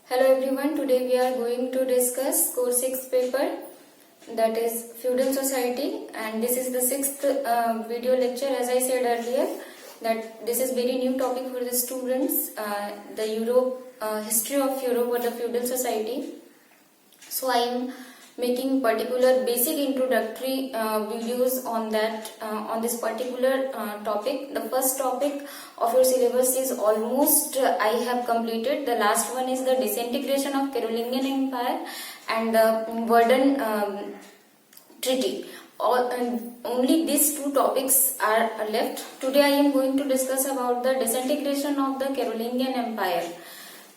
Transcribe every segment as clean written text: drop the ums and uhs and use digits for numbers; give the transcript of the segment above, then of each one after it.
Hello everyone, today we are going to discuss course 6 paper, that is feudal society, and this is the sixth video lecture. As I said earlier that this is very new topic for the students, the history of Europe or the feudal society. So I am making particular basic introductory videos on that on this particular topic. The first topic of your syllabus is almost I have completed. The last one is the disintegration of Carolingian Empire and the Verdun Treaty. Only these two topics are left. Today I am going to discuss about the disintegration of the Carolingian Empire.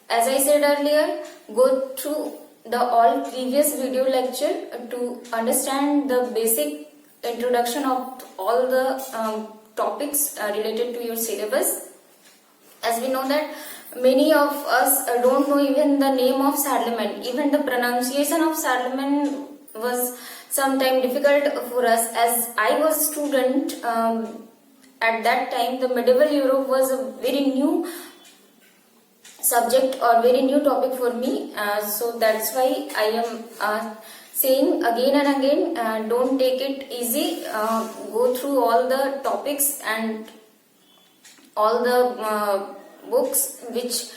As I said earlier, go through the all previous video lecture to understand the basic introduction of all the topics related to your syllabus. As we know that many of us don't know even the name of Charlemagne. Even the pronunciation of Charlemagne was sometimes difficult for us. As I was student at that time, the medieval Europe was a very new subject or very new topic for me, so that's why I am saying again and again, don't take it easy, go through all the topics and all the books which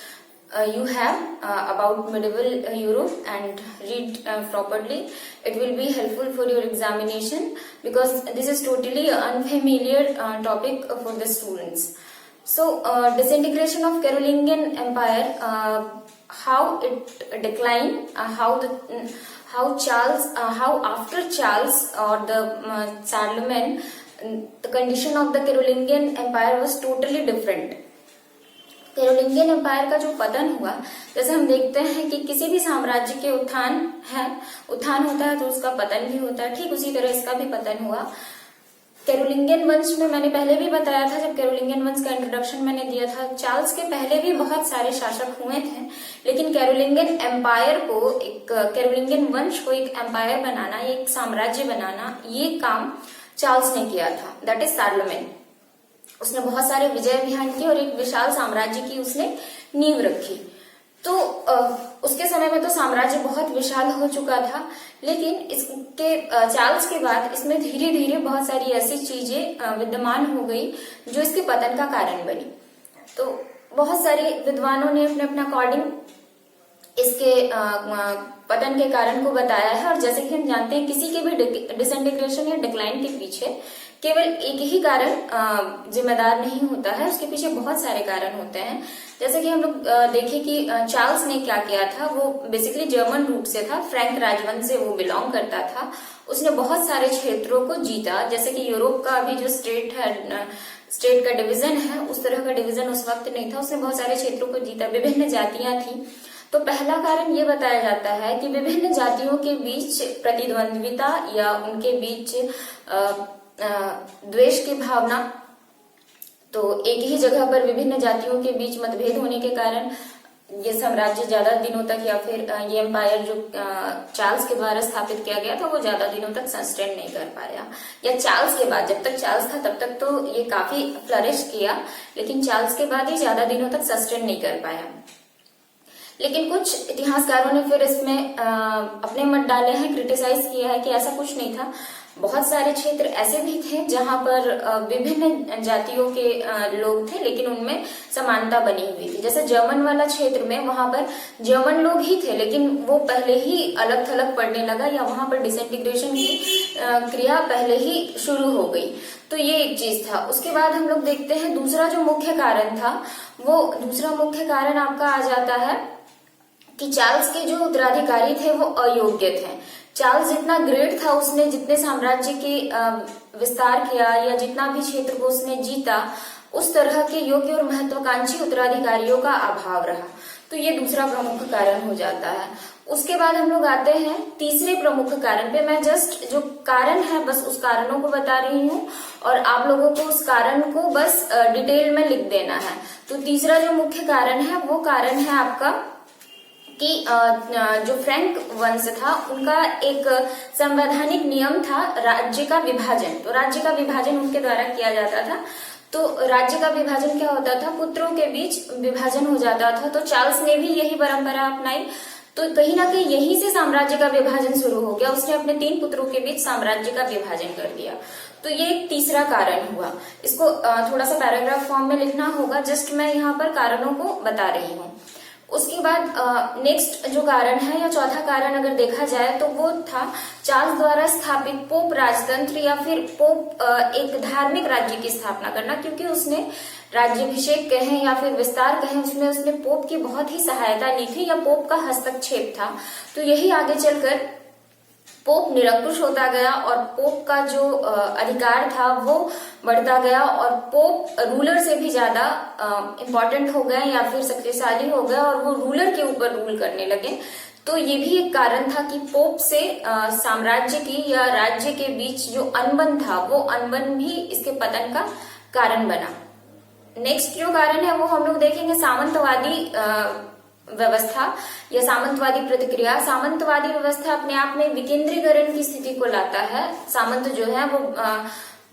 you have about medieval Europe and read properly. It will be helpful for your examination because this is totally unfamiliar topic for the students. So, disintegration of Carolingian Empire, how it declined, how after Charles or the Charlemagne, the condition of the Carolingian Empire was totally different. Carolingian empire का जो पतन हुआ, जैसे हम देखते हैं कि किसी भी साम्राज्य के उत्थान होता है तो उसका पतन भी होता है, ठीक उसी तरह इसका भी पतन हुआ. कैरोलिंगियन वंश में मैंने पहले भी बताया था, जब कैरोलिंगियन वंश का इंट्रोडक्शन मैंने दिया था, चार्ल्स के पहले भी बहुत सारे शासक हुए थे, लेकिन कैरोलिंगियन एम्पायर को कैरोलिंगियन वंश को एक एम्पायर बनाना, एक साम्राज्य बनाना, ये काम चार्ल्स ने किया था, दैट इज शार्लेमेन. उसने बहुत सारे विजय अभियान किए और एक विशाल साम्राज्य की उसने नींव रखी. तो उसके समय में तो साम्राज्य बहुत विशाल हो चुका था, लेकिन इसके चार्ल्स के बाद इसमें धीरे धीरे बहुत सारी ऐसी चीजें विद्यमान हो गई जो इसके पतन का कारण बनी. तो बहुत सारे विद्वानों ने अपने अकॉर्डिंग इसके पतन के कारण को बताया है. और जैसे कि हम जानते हैं, किसी के भी डिसइंटीग्रेशन या डिक्लाइन के पीछे केवल एक ही कारण जिम्मेदार नहीं होता है, उसके पीछे बहुत सारे कारण होते हैं. जैसे कि हम लोग देखें कि चार्ल्स ने क्या किया था, वो बेसिकली जर्मन रूट से था, फ्रैंक राजवंश से वो बिलोंग करता था. उसने बहुत सारे क्षेत्रों को जीता, जैसे कि यूरोप का अभी जो स्टेट का डिवीजन है, उस तरह का डिवीजन उस वक्त नहीं था. उसने बहुत सारे क्षेत्रों को जीता, विभिन्न जातियां थी. तो पहला कारण ये बताया जाता है कि विभिन्न जातियों के बीच प्रतिद्वंद्विता या उनके बीच द्वेष की भावना, तो एक ही जगह पर विभिन्न जातियों के बीच मतभेद होने के कारण ये साम्राज्य ज्यादा दिनों तक, या फिर ये एम्पायर जो चार्ल्स के द्वारा स्थापित किया गया था, वो ज्यादा दिनों तक सस्टेन नहीं कर पाया. या चार्ल्स के बाद, जब तक चार्ल्स था तब तक तो ये काफी फ्लरिश किया, लेकिन चार्ल्स के बाद ये ज्यादा दिनों तक सस्टेन नहीं कर पाया. लेकिन कुछ इतिहासकारों ने फिर इसमें अपने मत डाले हैं, क्रिटिसाइज किया है कि ऐसा कुछ नहीं था. बहुत सारे क्षेत्र ऐसे भी थे जहां पर विभिन्न जातियों के लोग थे, लेकिन उनमें समानता बनी हुई थी. जैसे जर्मन वाला क्षेत्र में, वहां पर जर्मन लोग ही थे, लेकिन वो पहले ही अलग थलग पड़ने लगा, या वहां पर डिसइंटीग्रेशन की क्रिया पहले ही शुरू हो गई. तो ये एक चीज था. उसके बाद हम लोग देखते हैं दूसरा जो मुख्य कारण था, वो दूसरा मुख्य कारण आपका आ जाता है कि चार्ल्स के जो उत्तराधिकारी थे वो अयोग्य थे. चार्ल्स जितना ग्रेट था, उसने जितने साम्राज्य के विस्तार किया या जितना भी क्षेत्र को उसने जीता, उस तरह के योग्य और महत्वाकांक्षी उत्तराधिकारियों का अभाव रहा. तो ये दूसरा प्रमुख कारण हो जाता है. उसके बाद हम लोग आते हैं तीसरे प्रमुख कारण पे. मैं जस्ट जो कारण है बस उस कारणों को बता रही हूँ और आप लोगों को उस कारण को बस डिटेल में लिख देना है. तो तीसरा जो मुख्य कारण है वो कारण है आपका कि जो फ्रैंक वंश था, उनका एक संवैधानिक नियम था राज्य का विभाजन. तो राज्य का विभाजन उनके द्वारा किया जाता था. तो राज्य का विभाजन क्या होता था, पुत्रों के बीच विभाजन हो जाता था। तो चार्ल्स ने भी यही परंपरा अपनाई। तो कहीं ना कहीं यहीं से साम्राज्य का विभाजन शुरू हो गया। उसने अपने 3 पुत्रों के बीच साम्राज्य का विभाजन कर दिया। तो ये एक तीसरा कारण हुआ। इसको थोड़ा सा पैराग्राफ फॉर्म में लिखना होगा, जस्ट मैं यहाँ पर कारणों को बता रही हूँ। उसके बाद नेक्स्ट जो कारण है या चौथा कारण अगर देखा जाए तो वो था चार्ल्स द्वारा स्थापित पोप राजतंत्र या फिर पोप एक धार्मिक राज्य की स्थापना करना, क्योंकि उसने राज्याभिषेक कहें या फिर विस्तार कहें, उसमें उसने पोप की बहुत ही सहायता ली थी या पोप का हस्तक्षेप था। तो यही आगे चलकर पोप निरंकुश होता गया और पोप का जो अधिकार था वो बढ़ता गया और पोप रूलर से भी ज्यादा इम्पोर्टेंट हो गए या फिर शक्तिशाली हो गए और वो रूलर के ऊपर रूल करने लगे। तो ये भी एक कारण था कि पोप से साम्राज्य की या राज्य के बीच जो अनबन था वो अनबन भी इसके पतन का कारण बना। नेक्स्ट जो कारण है वो हम लोग देखेंगे सामंतवादी व्यवस्था या सामंतवादी प्रतिक्रिया। सामंतवादी व्यवस्था अपने आप में विकेंद्रीकरण की स्थिति को लाता है। सामंत जो है वो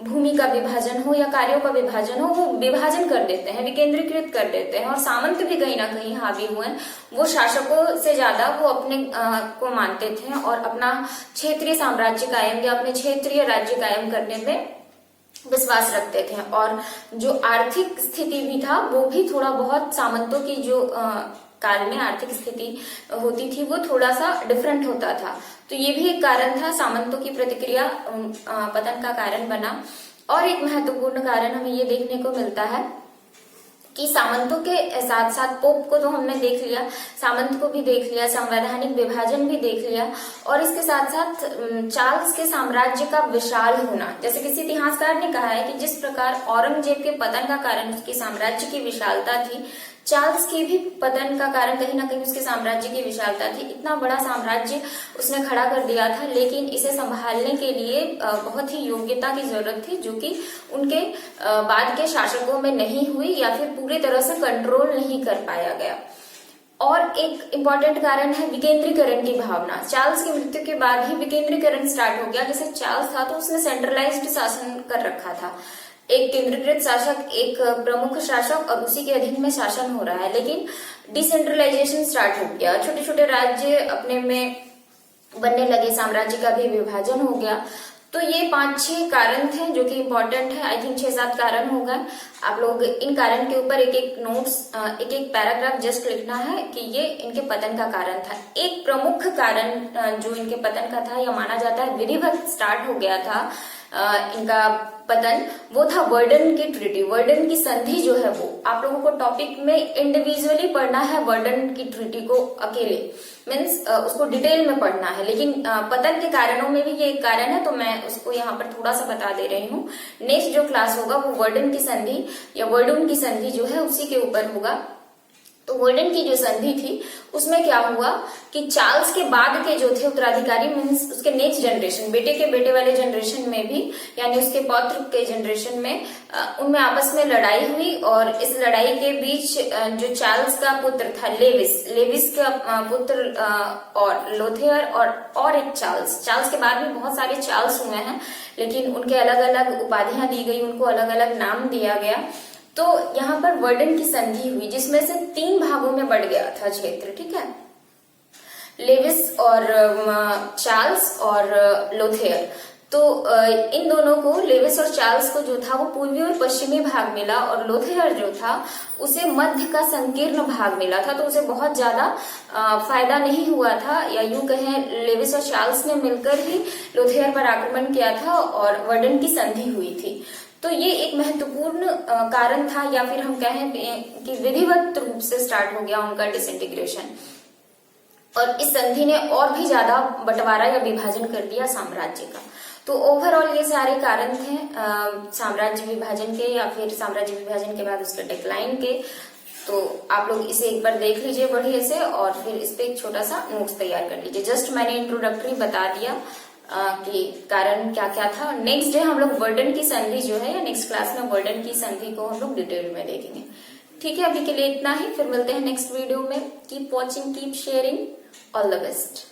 भूमि का विभाजन हो या कार्यों का विभाजन हो, वो विभाजन कर देते हैं, विकेंद्रीकृत कर देते हैं। और सामंत भी कहीं ना कहीं हावी हुए। वो शासकों से ज्यादा वो अपने को मानते थे और अपना क्षेत्रीय साम्राज्य कायम या अपने क्षेत्रीय राज्य कायम करने में विश्वास रखते थे। और जो आर्थिक स्थिति भी था वो भी थोड़ा बहुत सामंतों की जो काल में आर्थिक स्थिति होती थी वो थोड़ा सा डिफरेंट होता था। तो ये भी एक कारण था, सामंतों की प्रतिक्रिया पतन का कारण बना। और एक महत्वपूर्ण कारण हमें ये देखने को मिलता है कि सामंतों के साथ साथ पोप को तो हमने देख लिया, सामंत को भी देख लिया, संवैधानिक विभाजन भी देख लिया और इसके साथ साथ चार्ल्स के साम्राज्य का विशाल होना। जैसे किसी इतिहासकार ने कहा है कि जिस प्रकार औरंगजेब के पतन का कारण उसके साम्राज्य की विशालता थी, चार्ल्स के भी पतन का कारण कहीं ना कहीं उसके साम्राज्य की विशालता थी। इतना बड़ा साम्राज्य उसने खड़ा कर दिया था, लेकिन इसे संभालने के लिए बहुत ही योग्यता की जरूरत थी, जो कि उनके बाद के शासकों में नहीं हुई या फिर पूरी तरह से कंट्रोल नहीं कर पाया गया। और एक इम्पॉर्टेंट कारण है विकेंद्रीकरण की भावना। चार्ल्स की मृत्यु के बाद ही विकेंद्रीकरण स्टार्ट हो गया। जैसे चार्ल्स था तो उसने सेंट्रलाइज्ड शासन कर रखा था, एक केंद्रीकृत शासक, एक प्रमुख शासक और उसी के अधीन में शासन हो रहा है। लेकिन डिसेंट्रलाइजेशन स्टार्ट हो गया, छोटे छोटे राज्य अपने में बनने लगे, साम्राज्य का भी विभाजन हो गया। तो ये 5-6 कारण थे जो कि इम्पोर्टेंट है। आई थिंक 6-7 कारण हो गए। आप लोग इन कारण के ऊपर एक एक नोट्स, एक एक पैराग्राफ जस्ट लिखना है कि ये इनके पतन का कारण था। एक प्रमुख कारण जो इनके पतन का था या माना जाता है विधिवत स्टार्ट हो गया था इनका पतन, वो था वर्डन की ट्रीटी। वर्डन की संधि जो है वो आप लोगों को टॉपिक में इंडिविजुअली पढ़ना है। वर्डन की ट्रीटी को अकेले मीन्स उसको डिटेल में पढ़ना है, लेकिन पतन के कारणों में भी ये एक कारण है, तो मैं उसको यहाँ पर थोड़ा सा बता दे रही हूँ। नेक्स्ट जो क्लास होगा वो वर्डन की संधि या वर्डन की संधि जो है उसी के ऊपर होगा। तो वर्डन की जो संधि थी उसमें क्या हुआ कि चार्ल्स के बाद के जो थे उत्तराधिकारी मीन्स उसके नेक्स्ट जनरेशन, बेटे के बेटे वाले जनरेशन में भी यानी उसके पौत्र के जनरेशन में उनमें आपस में लड़ाई हुई। और इस लड़ाई के बीच जो चार्ल्स का पुत्र था लेविस का पुत्र और लोथेयर और एक चार्ल्स के बाद भी बहुत सारे चार्ल्स हुए हैं, लेकिन उनके अलग अलग उपाधियां दी गई, उनको अलग अलग नाम दिया गया। तो यहाँ पर वर्डन की संधि हुई जिसमें से 3 भागों में बढ़ गया था क्षेत्र, ठीक है, लेविस और चार्ल्स और लोथेयर। तो इन दोनों को, लेविस और चार्ल्स को जो था वो पूर्वी और पश्चिमी भाग मिला और लोथेयर जो था उसे मध्य का संकीर्ण भाग मिला था। तो उसे बहुत ज्यादा फायदा नहीं हुआ था, या यूं कहें लेविस और चार्ल्स ने मिलकर ही लोथेयर पर आक्रमण किया था और वर्डन की संधि हुई थी। तो ये एक महत्वपूर्ण कारण था, या फिर हम कहें कि विधिवत रूप से स्टार्ट हो गया उनका डिसइंटीग्रेशन। और इस संधि ने और भी ज्यादा बंटवारा या विभाजन कर दिया साम्राज्य का। तो ओवरऑल ये सारे कारण थे साम्राज्य विभाजन के या फिर साम्राज्य विभाजन के बाद उसके डिक्लाइन के। तो आप लोग इसे एक बार देख लीजिए बढ़िया से और फिर इस पे एक छोटा सा नोट्स तैयार कर लीजिए। जस्ट मैंने इंट्रोडक्टरी बता दिया कि कारण क्या क्या था। नेक्स्ट डे हम लोग वर्डन की संधि जो है या नेक्स्ट क्लास में वर्डन की संधि को हम लोग डिटेल में देखेंगे। ठीक है, अभी के लिए इतना ही, फिर मिलते हैं नेक्स्ट वीडियो में। Keep watching, keep sharing, all the best.